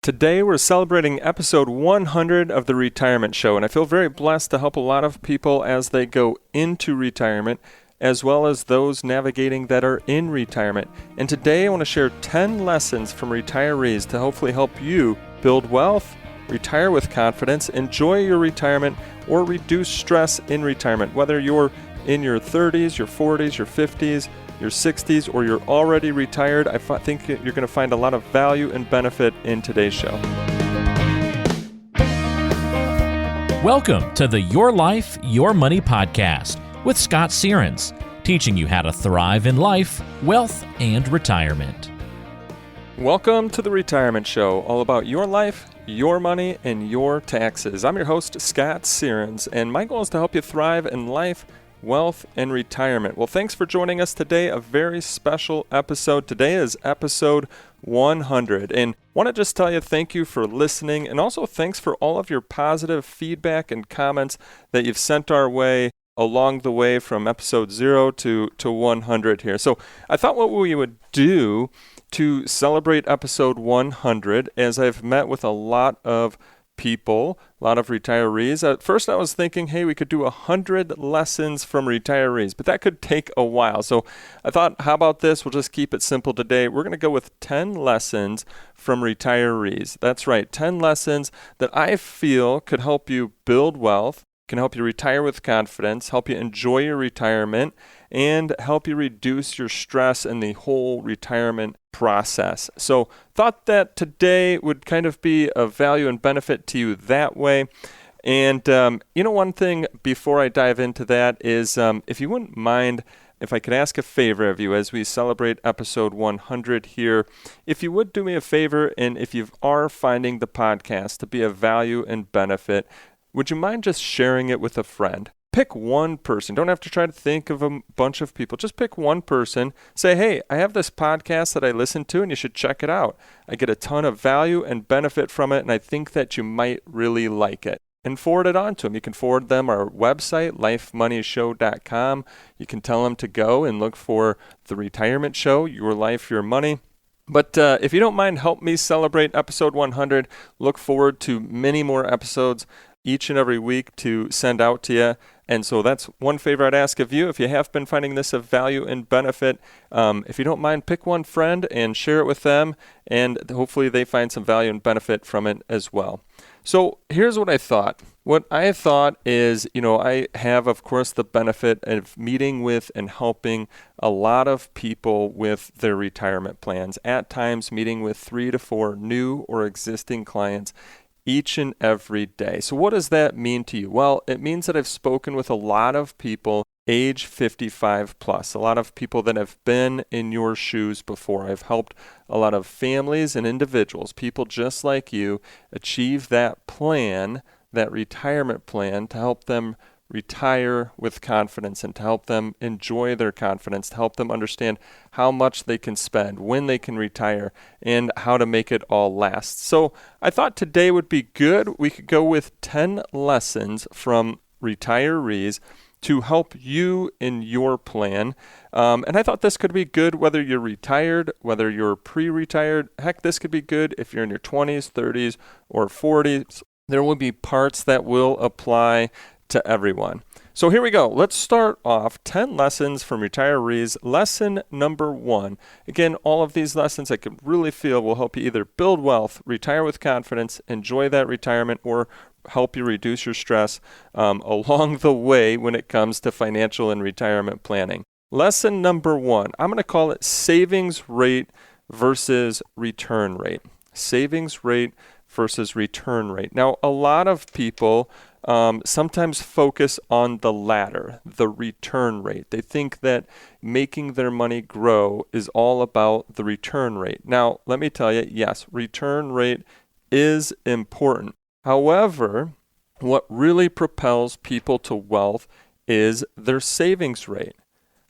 Today we're celebrating episode 100 of the Retirement Show, and I feel very blessed to help a lot of people as they go into retirement, as well as those navigating that are in retirement. And today I want to share 10 lessons from retirees to hopefully help you build wealth, retire with confidence, enjoy your retirement, or reduce stress in retirement, whether you're in your 30s, your 40s, your 50s, your 60s, or you're already retired. I think you're going to find a lot of value and benefit in today's show. Welcome to the Your Life, Your Money podcast with Scott Searens, teaching you how to thrive in life, wealth, and retirement. Welcome to the Retirement Show, all about your life, your money, and your taxes. I'm your host, Scott Searens, and my goal is to help you thrive in life, wealth, and retirement. Well, thanks for joining us today. A very special episode. Today is episode 100. And I want to just tell you thank you for listening, and also thanks for all of your positive feedback and comments that you've sent our way along the way from episode 0 to 100 here. So I thought what we would do to celebrate episode 100, as I've met with a lot of people, a lot of retirees. At first I was thinking, hey, we could do 100 lessons from retirees, but that could take a while. So I thought, how about this? We'll just keep it simple today. We're going to go with 10 lessons from retirees. That's right, 10 lessons that I feel could help you build wealth, can help you retire with confidence, help you enjoy your retirement, and help you reduce your stress in the whole retirement process. So thought that today would kind of be of value and benefit to you that way. And, one thing before I dive into that is if you wouldn't mind, if I could ask a favor of you as we celebrate episode 100 here, if you would do me a favor, and if you are finding the podcast to be of value and benefit, would you mind just sharing it with a friend? Pick one person. Don't have to try to think of a bunch of people. Just pick one person. Say, hey, I have this podcast that I listen to and you should check it out. I get a ton of value and benefit from it, and I think that you might really like it. And forward it on to them. You can forward them our website, lifemoneyshow.com. You can tell them to go and look for the Retirement Show, Your Life, Your Money. But if you don't mind, help me celebrate episode 100. Look forward to many more episodes each and every week to send out to you. And so that's one favor I'd ask of you. If you have been finding this of value and benefit, if you don't mind, pick one friend and share it with them, and hopefully they find some value and benefit from it as well. So here's what I thought. What I thought is, I have, of course, the benefit of meeting with and helping a lot of people with their retirement plans, at times meeting with 3 to 4 new or existing clients each and every day. So what does that mean to you? Well, it means that I've spoken with a lot of people age 55 plus, a lot of people that have been in your shoes before. I've helped a lot of families and individuals, people just like you, achieve that plan, that retirement plan, to help them retire with confidence and to help them enjoy their confidence, to help them understand how much they can spend, when they can retire, and how to make it all last. So I thought today would be good. We could go with 10 lessons from retirees to help you in your plan. And I thought this could be good whether you're retired, whether you're pre-retired. Heck, this could be good if you're in your 20s, 30s, or 40s. There will be parts that will apply to everyone. So here we go. Let's start off 10 lessons from retirees. Lesson number 1. Again, all of these lessons I could really feel will help you either build wealth, retire with confidence, enjoy that retirement, or help you reduce your stress along the way when it comes to financial and retirement planning. Lesson number 1, I'm going to call it savings rate versus return rate. Savings rate versus return rate. Now, a lot of people sometimes focus on the latter, the return rate. They think that making their money grow is all about the return rate. Now, let me tell you, yes, return rate is important. However, what really propels people to wealth is their savings rate.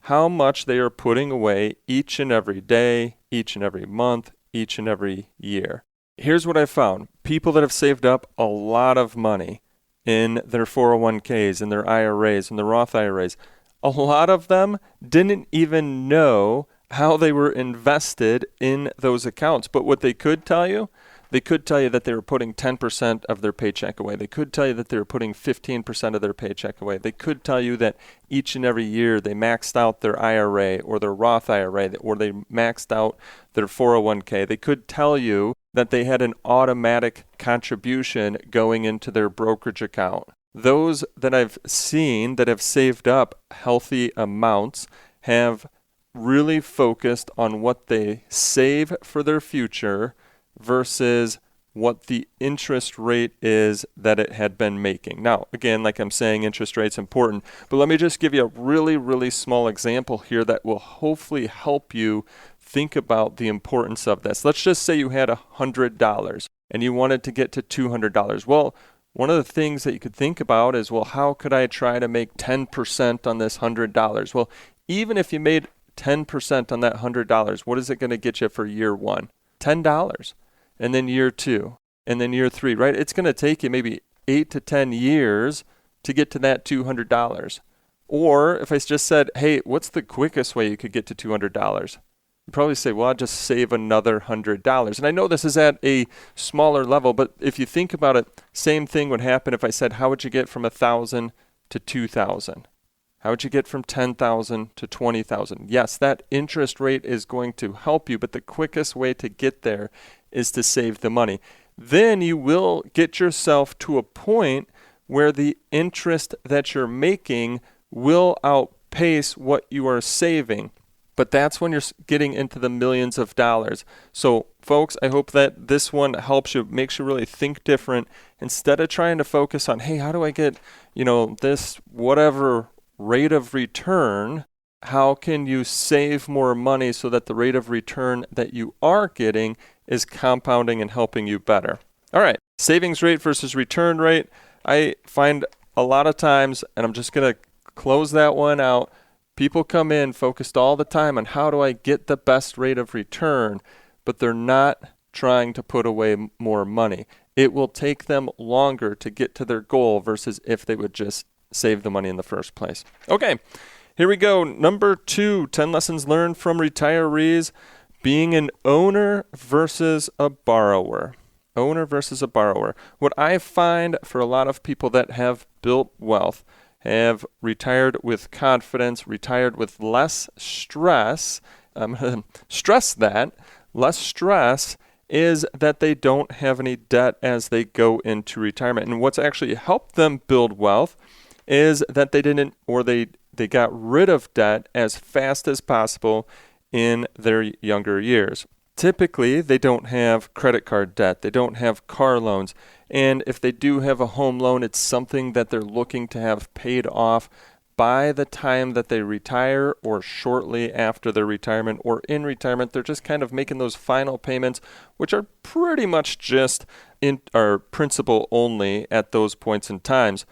How much they are putting away each and every day, each and every month, each and every year. Here's what I found. People that have saved up a lot of money in their 401ks, in their IRAs, in their Roth IRAs, a lot of them didn't even know how they were invested in those accounts. But what they could tell you, They could tell you that they were putting 10% of their paycheck away. They could tell you that they were putting 15% of their paycheck away. They could tell you that each and every year they maxed out their IRA or their Roth IRA, or they maxed out their 401k. They could tell you that they had an automatic contribution going into their brokerage account. Those that I've seen that have saved up healthy amounts have really focused on what they save for their future versus what the interest rate is that it had been making. Now, again, like I'm saying, interest rate's important, but let me just give you a really, really small example here that will hopefully help you think about the importance of this. Let's just say you had $100 and you wanted to get to $200. Well, one of the things that you could think about is, well, how could I try to make 10% on this $100? Well, even if you made 10% on that $100, what is it going to get you for year one? $10. And then year two, and then year three, right? It's going to take you maybe 8 to 10 years to get to that $200. Or if I just said, hey, what's the quickest way you could get to $200? You'd probably say, well, I'll just save another $100. And I know this is at a smaller level, but if you think about it, same thing would happen if I said, how would you get from 1,000 to 2,000? How would you get from 10,000 to 20,000? Yes, that interest rate is going to help you, but the quickest way to get there is to save the money. Then you will get yourself to a point where the interest that you're making will outpace what you are saving. But that's when you're getting into the millions of dollars. So, folks, I hope that this one helps you, makes you really think different. Instead of trying to focus on, hey, how do I get, this whatever rate of return, how can you save more money so that the rate of return that you are getting is compounding and helping you better? All right, savings rate versus return rate. I find a lot of times, and I'm just going to close that one out, people come in focused all the time on how do I get the best rate of return, but they're not trying to put away more money. It will take them longer to get to their goal versus if they would just save the money in the first place. Okay, here we go. Number 2, 10 lessons learned from retirees. Being an owner versus a borrower. Owner versus a borrower. What I find for a lot of people that have built wealth, have retired with confidence, retired with less stress. I'm going to stress that. Less stress is that they don't have any debt as they go into retirement. And what's actually helped them build wealth is that they got rid of debt as fast as possible in their younger years. Typically, they don't have credit card debt. They don't have car loans. And if they do have a home loan, it's something that they're looking to have paid off by the time that they retire or shortly after their retirement or in retirement. They're just kind of making those final payments, which are pretty much just are principal only at those points in times.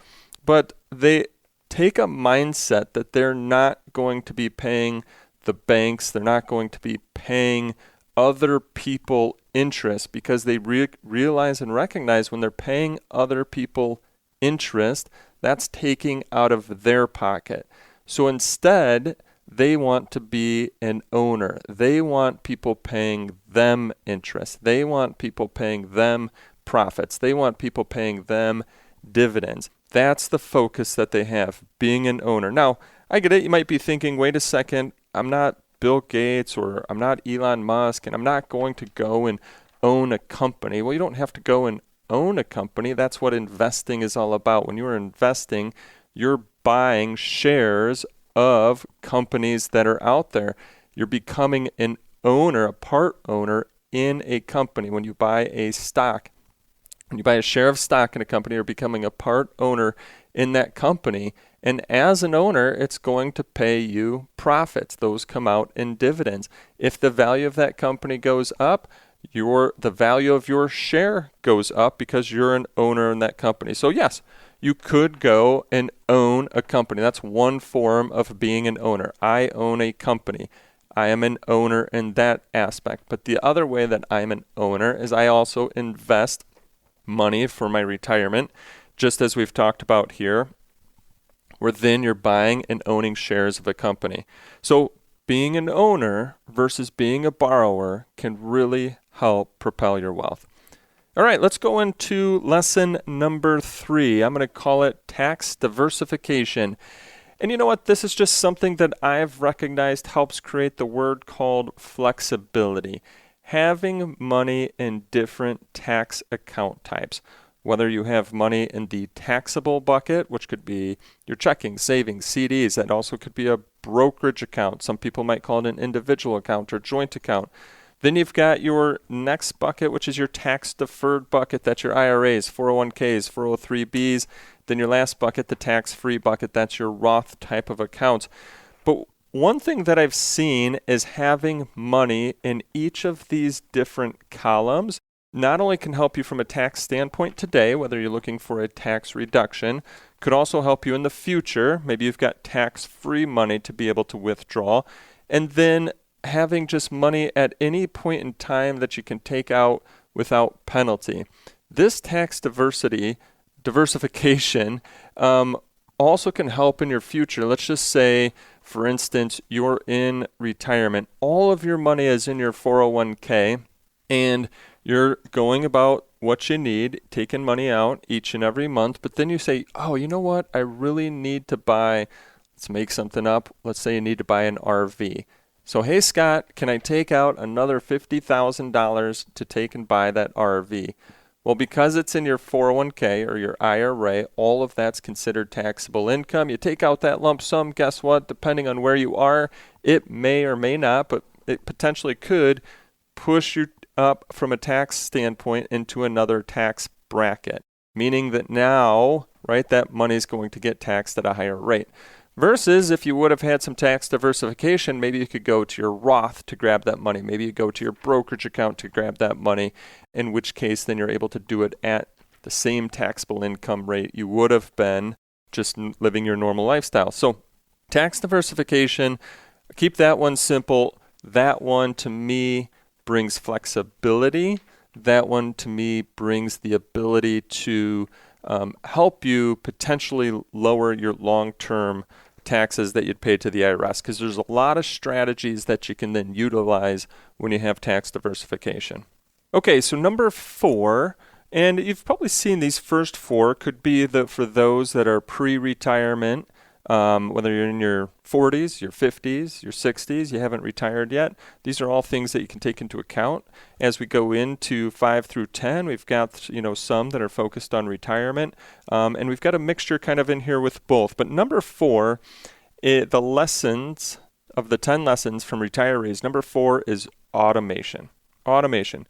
But they take a mindset that they're not going to be paying the banks. They're not going to be paying other people interest because they realize and recognize when they're paying other people interest, that's taking out of their pocket. So instead, they want to be an owner. They want people paying them interest. They want people paying them profits. They want people paying them dividends. That's the focus that they have, being an owner. Now, I get it. You might be thinking, wait a second, I'm not Bill Gates or I'm not Elon Musk and I'm not going to go and own a company. Well, you don't have to go and own a company. That's what investing is all about. When you're investing, you're buying shares of companies that are out there. You're becoming an owner, a part owner in a company. When you buy a stock, when you buy a share of stock in a company, you're becoming a part owner in that company. And as an owner, it's going to pay you profits. Those come out in dividends. If the value of that company goes up, the value of your share goes up because you're an owner in that company. So yes, you could go and own a company. That's one form of being an owner. I own a company. I am an owner in that aspect. But the other way that I'm an owner is I also invest money for my retirement, just as we've talked about here, where then you're buying and owning shares of a company. So being an owner versus being a borrower can really help propel your wealth. All right, let's go into lesson number 3. I'm going to call it tax diversification. And you know what? This is just something that I've recognized helps create the word called flexibility. Having money in different tax account types. Whether you have money in the taxable bucket, which could be your checking, savings, CDs. That also could be a brokerage account. Some people might call it an individual account or joint account. Then you've got your next bucket, which is your tax-deferred bucket. That's your IRAs, 401ks, 403bs. Then your last bucket, the tax-free bucket, that's your Roth type of accounts. But one thing that I've seen is having money in each of these different columns not only can help you from a tax standpoint today, whether you're looking for a tax reduction, could also help you in the future. Maybe you've got tax-free money to be able to withdraw. And then having just money at any point in time that you can take out without penalty. This tax diversification also can help in your future. Let's just say, for instance, you're in retirement. All of your money is in your 401k, and you're going about what you need, taking money out each and every month, but then you say, oh, you know what? I really need to buy, let's make something up. Let's say you need to buy an RV. So, hey, Scott, can I take out another $50,000 to take and buy that RV? Well, because it's in your 401k or your IRA, all of that's considered taxable income. You take out that lump sum, guess what? Depending on where you are, it may or may not, but it potentially could push you up from a tax standpoint into another tax bracket, meaning that now, right, that money is going to get taxed at a higher rate. Versus if you would have had some tax diversification, maybe you could go to your Roth to grab that money. Maybe you go to your brokerage account to grab that money, in which case then you're able to do it at the same taxable income rate you would have been just living your normal lifestyle. So tax diversification, keep that one simple. That one to me brings flexibility. That one to me brings the ability to help you potentially lower your long-term taxes that you'd pay to the IRS, because there's a lot of strategies that you can then utilize when you have tax diversification. Okay, so number 4, and you've probably seen these first 4, could be for those that are pre-retirement, whether you're in your 40s, your 50s, your 60s, you haven't retired yet. These are all things that you can take into account. As we go into 5 through 10, we've got some that are focused on retirement, and we've got a mixture kind of in here with both. But number 4, the lessons of the 10 lessons from retirees, number 4 is automation. Automation.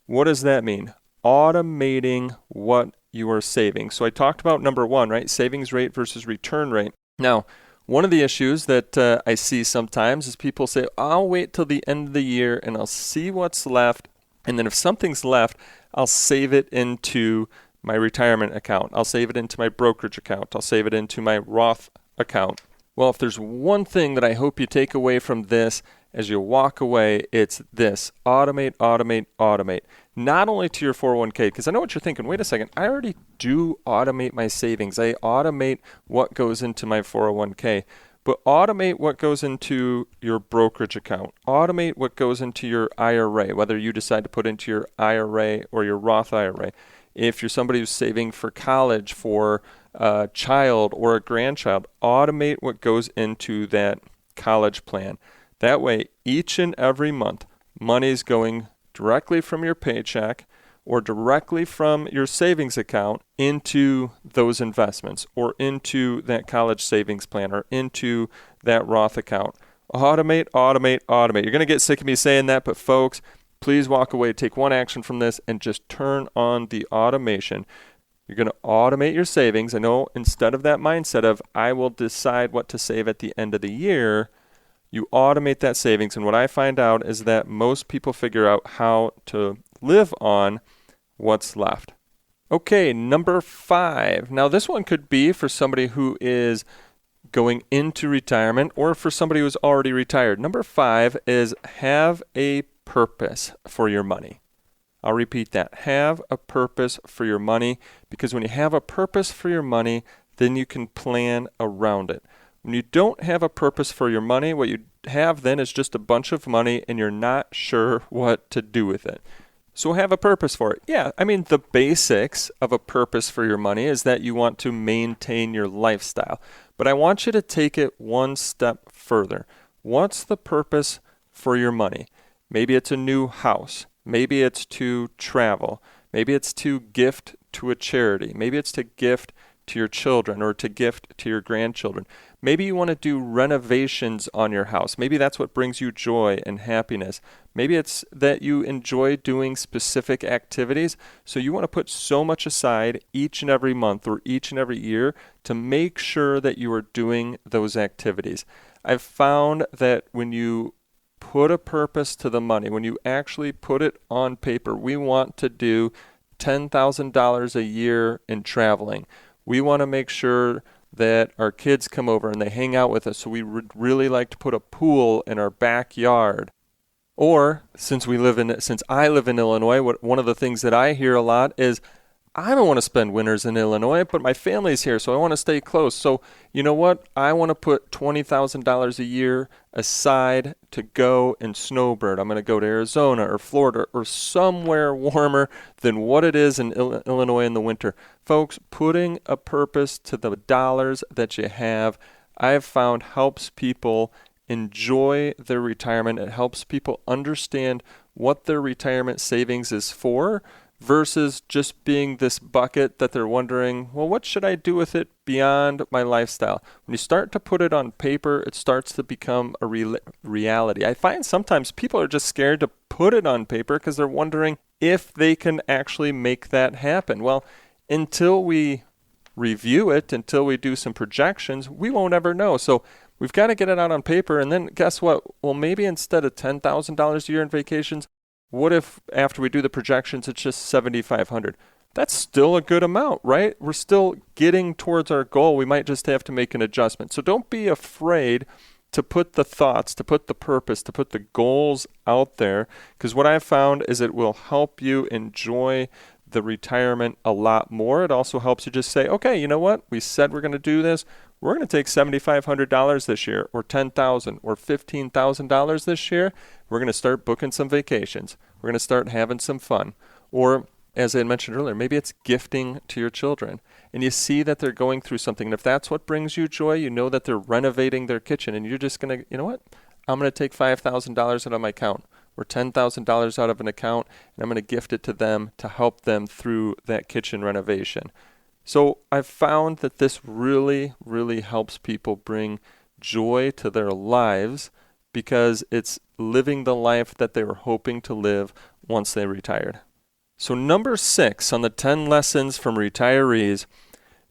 What does that mean? Automating what you are saving. So I talked about number 1, right? Savings rate versus return rate. Now, one of the issues that I see sometimes is people say, I'll wait till the end of the year and I'll see what's left. And then if something's left, I'll save it into my retirement account. I'll save it into my brokerage account. I'll save it into my Roth account. Well, if there's one thing that I hope you take away from this as you walk away, it's this: automate, automate, automate. Not only to your 401k, because I know what you're thinking, wait a second, I already do automate my savings. I automate what goes into my 401k, but automate what goes into your brokerage account. Automate what goes into your IRA, whether you decide to put into your IRA or your Roth IRA. If you're somebody who's saving for college, for a child or a grandchild, automate what goes into that college plan. That way, each and every month, money is going directly from your paycheck or directly from your savings account into those investments or into that college savings plan or into that Roth account. Automate, automate, automate. You're going to get sick of me saying that, but folks, please walk away, take one action from this, and just turn on the automation. You're going to automate your savings. I know, instead of that mindset of, I will decide what to save at the end of the year, you automate that savings. And what I find out is that most people figure out how to live on what's left. Okay, number 5. Now this one could be for somebody who is going into retirement or for somebody who's already retired. Number 5 is have a purpose for your money. I'll repeat that. Have a purpose for your money, because when you have a purpose for your money, then you can plan around it. When you don't have a purpose for your money, what you have then is just a bunch of money and you're not sure what to do with it. So have a purpose for it. Yeah, I mean, the basics of a purpose for your money is that you want to maintain your lifestyle. But I want you to take it one step further. What's the purpose for your money? Maybe it's a new house. Maybe it's to travel. Maybe it's to gift to a charity. Maybe it's to gift to your children or to gift to your grandchildren. Maybe you want to do renovations on your house. Maybe that's what brings you joy and happiness. Maybe it's that you enjoy doing specific activities, so you want to put so much aside each and every month or each and every year to make sure that you are doing those activities. I've found that when you put a purpose to the money, when you actually put it on paper, we want to do $10,000 a year in traveling. We want to make sure that our kids come over and they hang out with us, so we would really like to put a pool in our backyard. Or since I live in Illinois, one of the things that I hear a lot is, I don't want to spend winters in Illinois, but my family's here, so I want to stay close. So you know what? I want to put $20,000 a year aside to go and snowbird. I'm going to go to Arizona or Florida or somewhere warmer than what it is in Illinois in the winter. Folks, putting a purpose to the dollars that you have, I've found helps people enjoy their retirement. It helps people understand what their retirement savings is for, versus just being this bucket that they're wondering, well, what should I do with it beyond my lifestyle? When you start to put it on paper, it starts to become a reality. I find sometimes people are just scared to put it on paper because they're wondering if they can actually make that happen. Well, until we review it, until we do some projections, we won't ever know. So we've got to get it out on paper, and then guess what? Well, maybe instead of $10,000 a year in vacations, what if after we do the projections, it's just $7,500? That's still a good amount, right? We're still getting towards our goal. We might just have to make an adjustment. So don't be afraid to put the thoughts, to put the purpose, to put the goals out there, because what I've found is it will help you enjoy the retirement a lot more. It also helps you just say, okay, you know what? We said we're going to do this. We're going to take $7,500 this year, or $10,000 or $15,000 this year. We're going to start booking some vacations. We're going to start having some fun. Or, as I mentioned earlier, maybe it's gifting to your children. And you see that they're going through something. And if that's what brings you joy, you know that they're renovating their kitchen. And you're just going to, you know what? I'm going to take $5,000 out of my account, or $10,000 out of an account, and I'm going to gift it to them to help them through that kitchen renovation. So I've found that this really, really helps people bring joy to their lives, because it's living the life that they were hoping to live once they retired. So number 6 on the 10 lessons from retirees.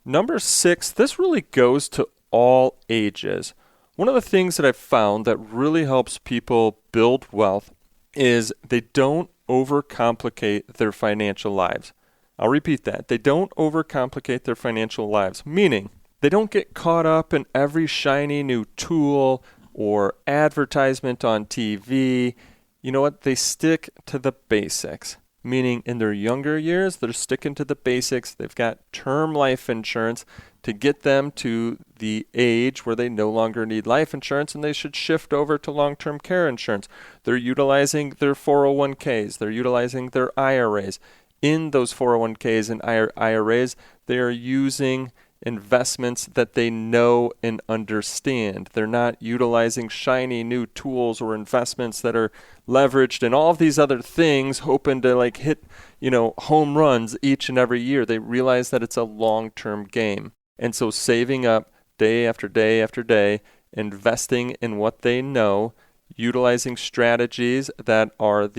Number 6, this really goes to all ages. One of the things that I've found that really helps people build wealth is they don't overcomplicate their financial lives. I'll repeat that. They don't overcomplicate their financial lives, meaning they don't get caught up in every shiny new tool or advertisement on TV. You know what? They stick to the basics, meaning in their younger years, they're sticking to the basics. They've got term life insurance to get them to the age where they no longer need life insurance and they should shift over to long-term care insurance. They're utilizing their 401ks. They're utilizing their IRAs. In those 401ks and IRAs, they are using investments that they know and understand. They're not utilizing shiny new tools or investments that are leveraged and all of these other things, hoping to hit, home runs each and every year. They realize that it's a long-term game. And so saving up day after day after day, investing in what they know, utilizing strategies that are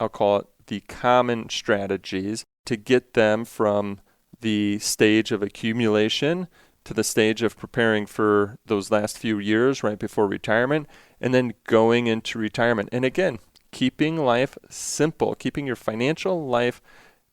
I'll call it the common strategies, to get them from the stage of accumulation to the stage of preparing for those last few years right before retirement, and then going into retirement. And again, keeping life simple, keeping your financial life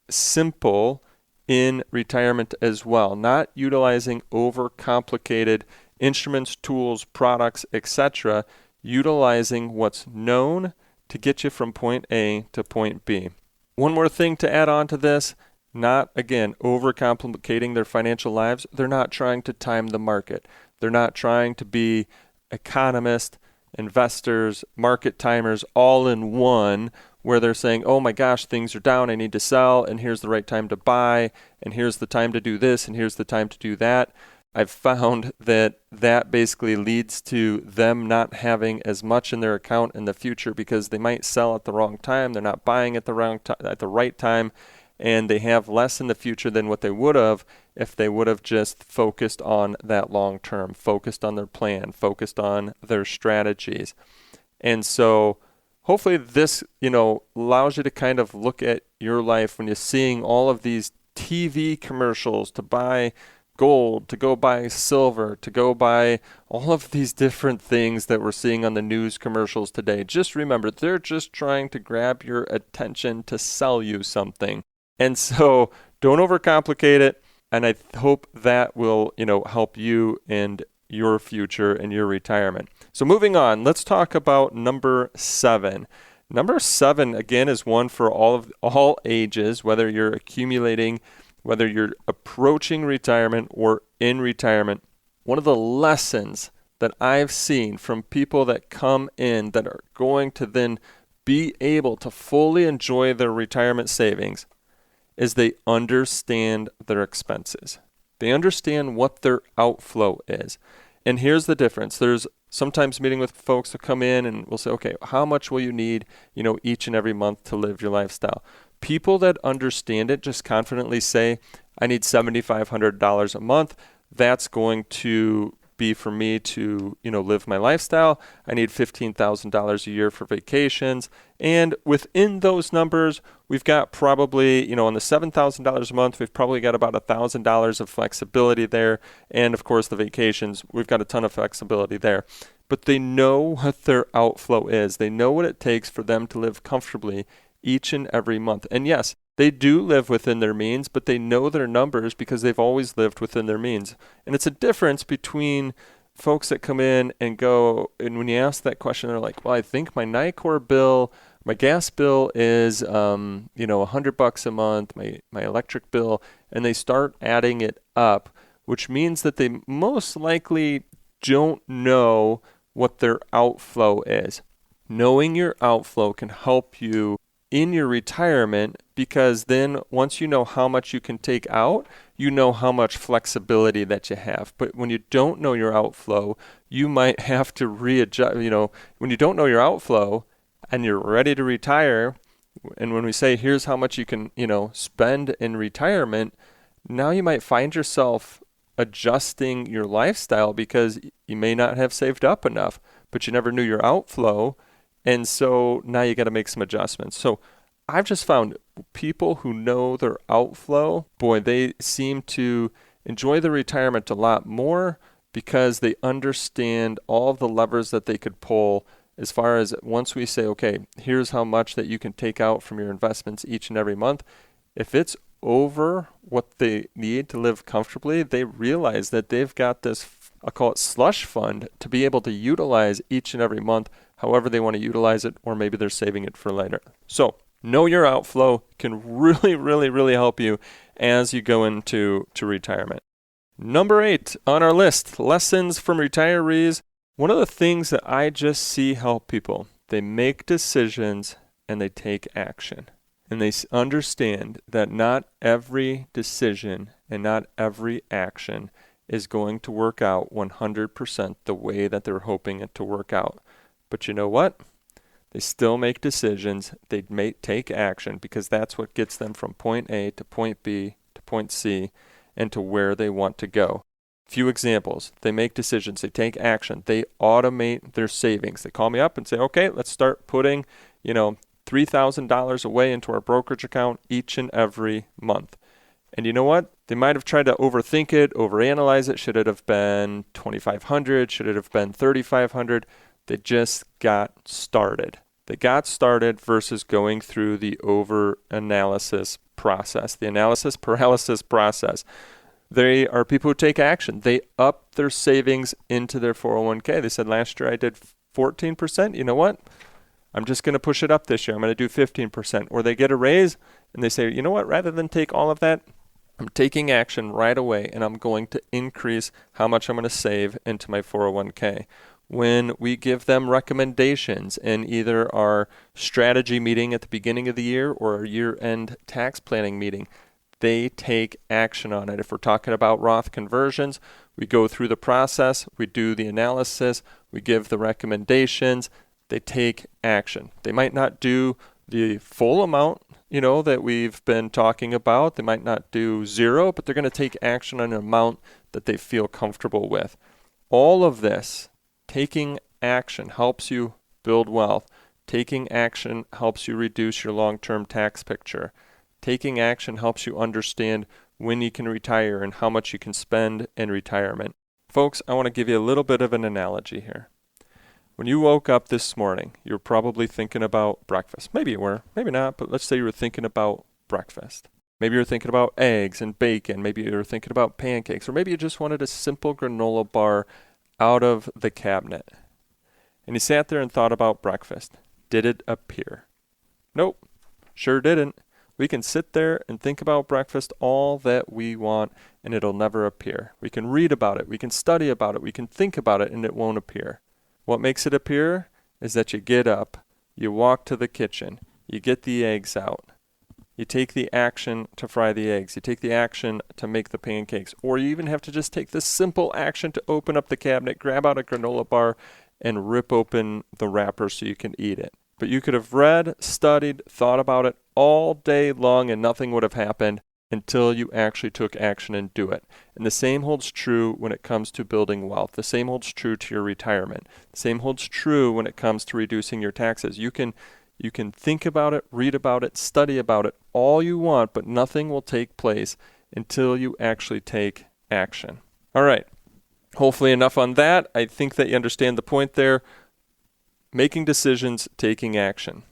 simple in retirement as well, not utilizing overcomplicated instruments, tools, products, etc., utilizing what's known to get you from point A to point B. One more thing to add on to this, not, again, overcomplicating their financial lives. They're not trying to time the market. They're not trying to be economists, investors, market timers, all in one. where they're saying, oh my gosh, things are down, I need to sell, and here's the right time to buy, and here's the time to do this, and here's the time to do that. I've found that basically leads to them not having as much in their account in the future because they might sell at the wrong time, they're not buying at the right time, and they have less in the future than what they would have if they would have just focused on that long term, focused on their plan, focused on their strategies. And so hopefully this, allows you to kind of look at your life when you're seeing all of these TV commercials to buy gold, to go buy silver, to go buy all of these different things that we're seeing on the news commercials today. Just remember, they're just trying to grab your attention to sell you something. And so don't overcomplicate it. And I hope that will, help you and your future and your retirement. So moving on, let's talk about number 7. Number 7, again, is one for all ages, whether you're accumulating, whether you're approaching retirement or in retirement. One of the lessons that I've seen from people that come in that are going to then be able to fully enjoy their retirement savings is they understand their expenses. They understand what their outflow is. And here's the difference. There's sometimes meeting with folks who come in and we'll say, okay, how much will you need, each and every month to live your lifestyle? People that understand it just confidently say, I need $7,500 a month. That's going to be for me to, live my lifestyle. I need $15,000 a year for vacations. And within those numbers, we've got probably, on the $7,000 a month, we've probably got about $1,000 of flexibility there. And of course, the vacations, we've got a ton of flexibility there. But they know what their outflow is. They know what it takes for them to live comfortably each and every month. And yes, they do live within their means, but they know their numbers because they've always lived within their means. And it's a difference between folks that come in and go, and when you ask that question, they're like, well, I think my NICOR bill, my gas bill is, $100 a month, my electric bill, and they start adding it up, which means that they most likely don't know what their outflow is. Knowing your outflow can help you in your retirement, because then once you know how much you can take out, you know how much flexibility that you have. But when you don't know your outflow, you might have to readjust. When you don't know your outflow and you're ready to retire, and when we say here's how much you can, spend in retirement, now you might find yourself adjusting your lifestyle because you may not have saved up enough, but you never knew your outflow. And so now you got to make some adjustments. So I've just found people who know their outflow, boy, they seem to enjoy their retirement a lot more because they understand all of the levers that they could pull as far as once we say, okay, here's how much that you can take out from your investments each and every month. If it's over what they need to live comfortably, they realize that they've got this, I'll call it slush fund, to be able to utilize each and every month however they want to utilize it, or maybe they're saving it for later. So know your outflow can really, really, really help you as you go into retirement. Number 8 on our list, lessons from retirees. One of the things that I just see help people, they make decisions and they take action. And they understand that not every decision and not every action is going to work out 100% the way that they're hoping it to work out. But you know what? They still make decisions. They may take action because that's what gets them from point A to point B to point C and to where they want to go. Few examples. They make decisions. They take action. They automate their savings. They call me up and say, okay, let's start putting, $3,000 away into our brokerage account each and every month. And you know what? They might have tried to overthink it, overanalyze it. Should it have been $2,500? Should it have been $3,500? They just got started. They got started versus going through the over-analysis process, the analysis paralysis process. They are people who take action. They up their savings into their 401k. They said, last year I did 14%. You know what? I'm just going to push it up this year. I'm going to do 15%. Or they get a raise and they say, you know what? Rather than take all of that, I'm taking action right away and I'm going to increase how much I'm going to save into my 401k. when we give them recommendations in either our strategy meeting at the beginning of the year or our year-end tax planning meeting. They take action on it. If we're talking about Roth conversions, we go through the process, we do the analysis, we give the recommendations, they take action. They might not do the full amount, that we've been talking about. They might not do zero, but they're going to take action on an amount that they feel comfortable with. All of this, taking action, helps you build wealth. Taking action helps you reduce your long-term tax picture. Taking action helps you understand when you can retire and how much you can spend in retirement. Folks, I want to give you a little bit of an analogy here. When you woke up this morning, you're probably thinking about breakfast. Maybe you were, maybe not, but let's say you were thinking about breakfast. Maybe you're thinking about eggs and bacon. Maybe you're thinking about pancakes. Or maybe you just wanted a simple granola bar out of the cabinet. And you sat there and thought about breakfast. Did it appear? Nope, sure didn't. We can sit there and think about breakfast all that we want, and it'll never appear. We can read about it, we can study about it, we can think about it, and it won't appear. What makes it appear is that you get up, you walk to the kitchen, you get the eggs out, you take the action to fry the eggs, you take the action to make the pancakes, or you even have to just take the simple action to open up the cabinet, grab out a granola bar, and rip open the wrapper so you can eat it. But you could have read, studied, thought about it all day long and nothing would have happened until you actually took action and do it. And the same holds true when it comes to building wealth. The same holds true to your retirement. The same holds true when it comes to reducing your taxes. You can think about it, read about it, study about it all you want, but nothing will take place until you actually take action. All right. Hopefully enough on that. I think that you understand the point there. Making decisions, taking action.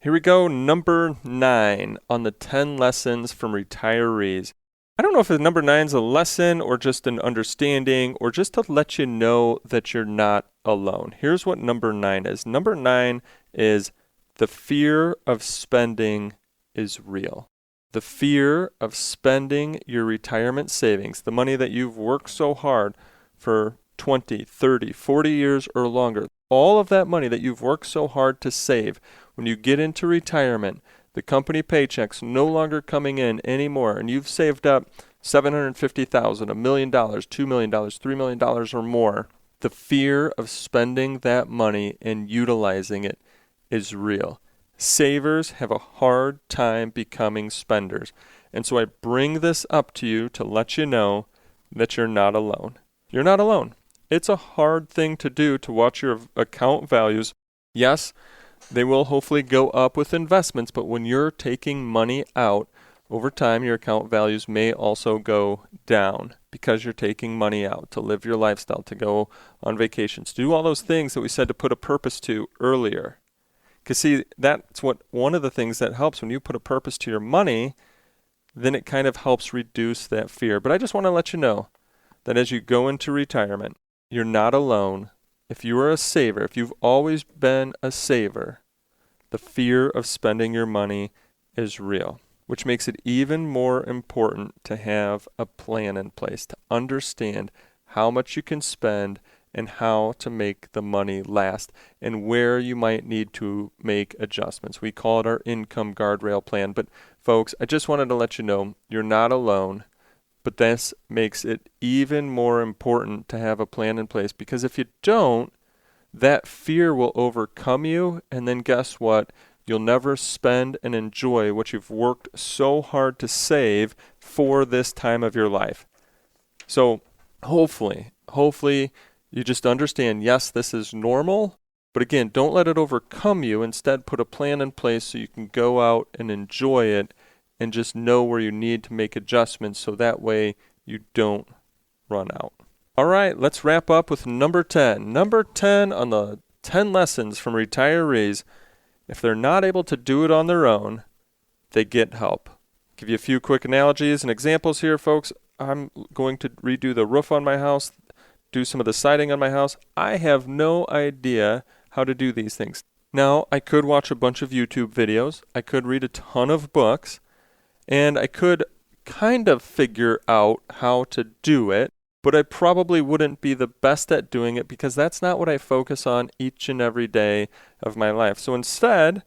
Here we go, number 9 on the 10 lessons from retirees. I don't know if number 9 is a lesson or just an understanding or just to let you know that you're not alone. Here's what number 9 is. Number 9 is the fear of spending is real. The fear of spending your retirement savings, the money that you've worked so hard for 20, 30, 40 years or longer, all of that money that you've worked so hard to save, when you get into retirement, the company paycheck's no longer coming in anymore, and you've saved up $750,000, $1 million, $2 million, $3 million or more, the fear of spending that money and utilizing it is real. Savers have a hard time becoming spenders. And so I bring this up to you to let you know that you're not alone. You're not alone. It's a hard thing to do to watch your account values. Yes, they will hopefully go up with investments, but when you're taking money out, over time your account values may also go down because you're taking money out to live your lifestyle, to go on vacations, to do all those things that we said to put a purpose to earlier. Because see, that's one of the things that helps when you put a purpose to your money, then it kind of helps reduce that fear. But I just want to let you know that as you go into retirement, you're not alone. If you are a saver, if you've always been a saver, the fear of spending your money is real, which makes it even more important to have a plan in place, to understand how much you can spend and how to make the money last and where you might need to make adjustments. We call it our income guardrail plan. But folks, I just wanted to let you know you're not alone. But this makes it even more important to have a plan in place, because if you don't, that fear will overcome you, and then guess what? You'll never spend and enjoy what you've worked so hard to save for this time of your life. So hopefully you just understand, yes, this is normal, but again, don't let it overcome you. Instead, put a plan in place so you can go out and enjoy it and just know where you need to make adjustments so that way you don't run out. All right, let's wrap up with number 10. Number 10 on the 10 lessons from retirees. If they're not able to do it on their own, they get help. Give you a few quick analogies and examples here, folks. I'm going to redo the roof on my house, do some of the siding on my house. I have no idea how to do these things. Now, I could watch a bunch of YouTube videos. I could read a ton of books. And I could kind of figure out how to do it, but I probably wouldn't be the best at doing it because that's not what I focus on each and every day of my life. So instead,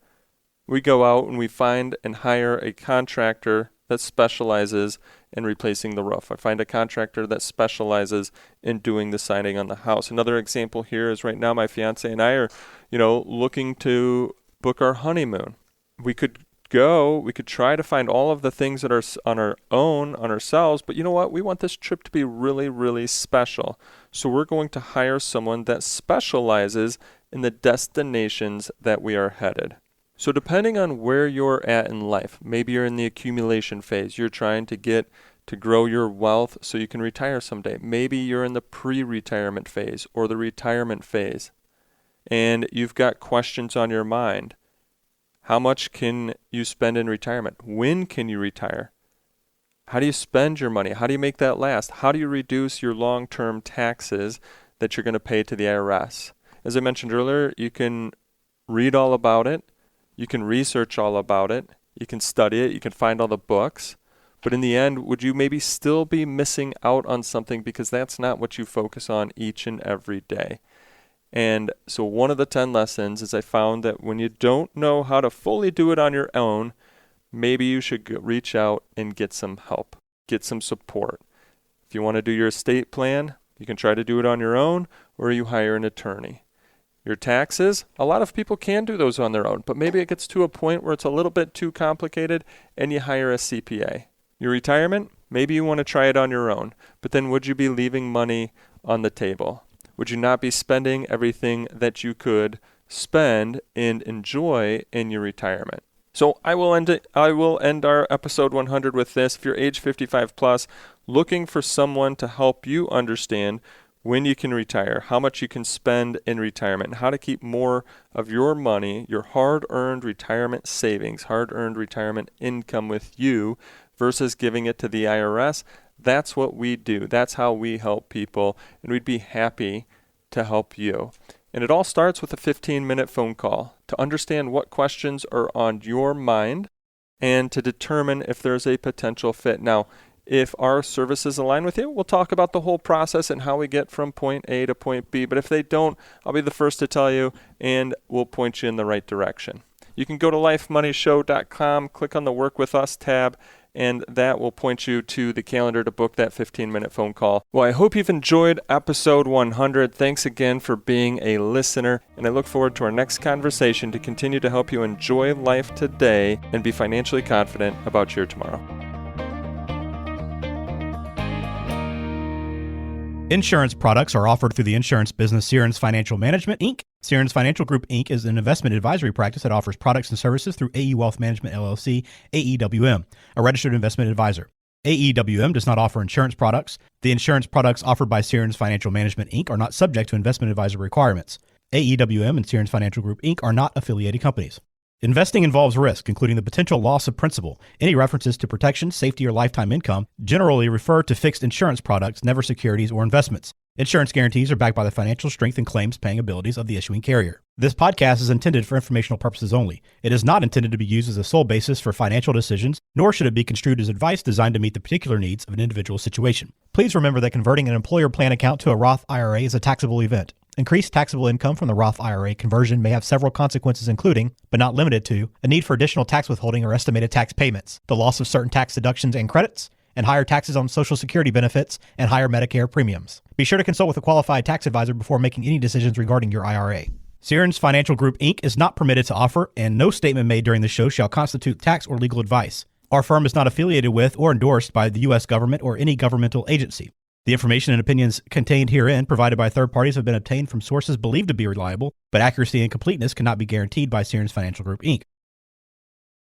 we go out and we find and hire a contractor that specializes in replacing the roof. I find a contractor that specializes in doing the siding on the house. Another example here is right now my fiance and I are, looking to book our honeymoon. We could try to find all of the things that are on ourselves, but you know what? We want this trip to be really, really special. So we're going to hire someone that specializes in the destinations that we are headed. So depending on where you're at in life, maybe you're in the accumulation phase. You're trying to grow your wealth so you can retire someday. Maybe you're in the pre-retirement phase or the retirement phase, and you've got questions on your mind. How much can you spend in retirement? When can you retire? How do you spend your money? How do you make that last? How do you reduce your long-term taxes that you're going to pay to the IRS? As I mentioned earlier, you can read all about it. You can research all about it. You can study it. You can find all the books. But in the end, would you maybe still be missing out on something because that's not what you focus on each and every day? And so one of the 10 lessons is I found that when you don't know how to fully do it on your own, maybe you should reach out and get some help, get some support. If you want to do your estate plan, you can try to do it on your own, or you hire an attorney. Your taxes, a lot of people can do those on their own, but maybe it gets to a point where it's a little bit too complicated and you hire a CPA. Your retirement, maybe you want to try it on your own, but then would you be leaving money on the table? Would you not be spending everything that you could spend and enjoy in your retirement? So I will end our episode 100 with this. If you're age 55 plus, looking for someone to help you understand when you can retire, how much you can spend in retirement, and how to keep more of your money, your hard-earned retirement savings, hard-earned retirement income with you versus giving it to the IRS, that's what we do. That's how we help people, and we'd be happy to help you. And it all starts with a 15-minute phone call to understand what questions are on your mind and to determine if there's a potential fit. Now, if our services align with you, we'll talk about the whole process and how we get from point A to point B. But if they don't, I'll be the first to tell you, and we'll point you in the right direction. You can go to lifemoneyshow.com, click on the Work With Us tab, and that will point you to the calendar to book that 15-minute phone call. Well, I hope you've enjoyed episode 100. Thanks again for being a listener, and I look forward to our next conversation to continue to help you enjoy life today and be financially confident about your tomorrow. Insurance products are offered through the insurance business Sierens Financial Management, Inc. Sierens Financial Group, Inc. is an investment advisory practice that offers products and services through AE Wealth Management, LLC, AEWM, a registered investment advisor. AEWM does not offer insurance products. The insurance products offered by Sierens Financial Management, Inc. are not subject to investment advisor requirements. AEWM and Sierens Financial Group, Inc. are not affiliated companies. Investing involves risk, including the potential loss of principal. Any references to protection, safety, or lifetime income generally refer to fixed insurance products, never securities or investments. Insurance guarantees are backed by the financial strength and claims-paying abilities of the issuing carrier. This podcast is intended for informational purposes only. It is not intended to be used as a sole basis for financial decisions, nor should it be construed as advice designed to meet the particular needs of an individual situation. Please remember that converting an employer plan account to a Roth IRA is a taxable event. Increased taxable income from the Roth IRA conversion may have several consequences, including, but not limited to, a need for additional tax withholding or estimated tax payments, the loss of certain tax deductions and credits, and higher taxes on Social Security benefits and higher Medicare premiums. Be sure to consult with a qualified tax advisor before making any decisions regarding your IRA. Sierens Financial Group, Inc. is not permitted to offer, and no statement made during the show shall constitute tax or legal advice. Our firm is not affiliated with or endorsed by the U.S. government or any governmental agency. The information and opinions contained herein provided by third parties have been obtained from sources believed to be reliable, but accuracy and completeness cannot be guaranteed by Sierens Financial Group, Inc.